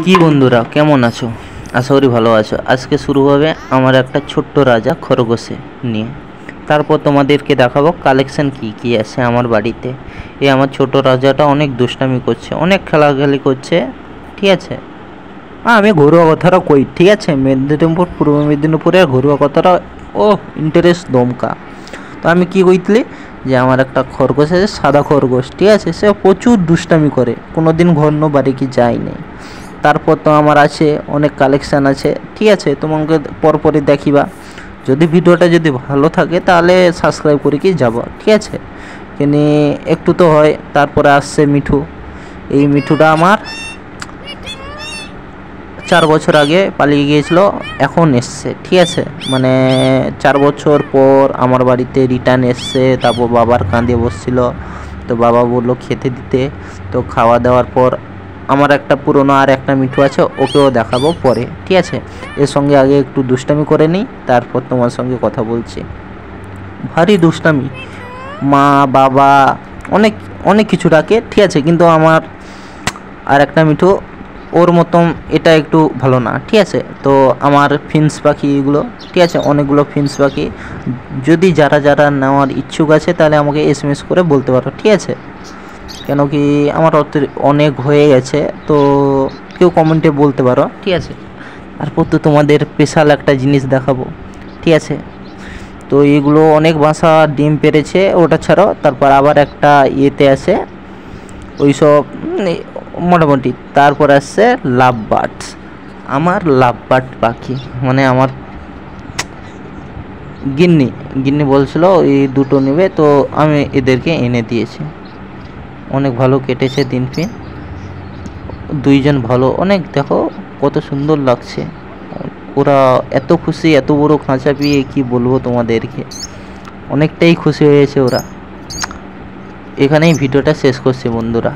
কি বন্ধুরা কেমন আছো? আশা করি ভালো আছো। আজকে শুরু হবে আমার একটা ছোট্ট রাজা খরগোশে নিয়ে। তারপর তোমাদেরকে দেখাবো কালেকশন কি কি আছে আমার বাড়িতে। এই আমার ছোট রাজাটা অনেক দুষ্টামি করছে, অনেক খেলাখেলি করছে, ঠিক আছে। আমি ঘরোয়া কথাটা কই, ঠিক আছে। মেদিনীপুর, পূর্ব মেদিনীপুরের ঘরোয়া কথাটা ও ইন্টারেস্ট দমকা। তো আমি কি কইতলি যে আমার একটা খরগোশ আছে, সাদা খরগোশ, ঠিক আছে। সে প্রচুর দুষ্টামি করে, কোনো দিন ঘর বাড়ি কি যায়নি। তারপর তো আমার আছে অনেক কালেকশান আছে, ঠিক আছে। তোমাকে পরপরই দেখিবা। যদি ভিডিওটা যদি ভালো থাকে তাহলে সাবস্ক্রাইব করে কি যাব, ঠিক আছে। কিনে একটু তো হয়। তারপরে আসছে মিঠু। এই মিঠুটা আমার 4 বছর আগে পালিয়ে গিয়েছিল, এখন এসছে, ঠিক আছে। মানে 4 বছর পর আমার বাড়িতে রিটার্ন এসছে। তারপর বাবার কাঁধে বসছিল, তো বাবা বললো খেতে দিতে। তো খাওয়া দাওয়ার পর আমার একটা পুরনো আর একটা মিঠু আছে, ওকেও দেখাবো পরে, ঠিক আছে। এর সঙ্গে আগে একটু দুষ্টামি করে নিই, তারপর তোমার সঙ্গে কথা বলছি। ভারী দুষ্টামি, মা বাবা অনেক অনেক কিছু ডাকে, ঠিক আছে। কিন্তু আমার আর একটা মিঠু ওর মতন এটা একটু ভালো না, ঠিক আছে। তো আমার ফিন্স পাখিগুলো, ঠিক আছে, অনেকগুলো ফিন্স পাখি। যদি যারা যারা নেওয়ার ইচ্ছুক আছে তাহলে আমাকে এসএমএস করে বলতে পারো, ঠিক আছে। কেন কি আমার অনেক হয়ে গেছে, তো কেউ কমেন্টে বলতে পারো, ঠিক আছে। তারপর তো তোমাদের স্পেশাল একটা জিনিস দেখাবো, ঠিক আছে। তো এইগুলো অনেক বাসা ডিম পেরেছে, ওটা ছাড়াও তারপর আবার একটা ইয়েতে আছে ওইসব মোটামুটি। তারপর আসছে লাভ বার্ডস, আমার লাভ বার্ড পাখি, মানে আমার গিন্নি গিন্নি বলছিল এই দুটো নেবে, তো আমি এদেরকে এনে দিয়েছি। অনেক ভালো কেটেছে দিন ফিন, দুইজন ভালো অনেক। দেখো কত সুন্দর লাগছে, ওরা এত খুশি, এত বড় খাঁচা পেয়ে কি বলবো তোমাদেরকে। অনেকটাই খুশি হয়েছে ওরা। এখানেই ভিডিওটা শেষ করছি বন্ধুরা।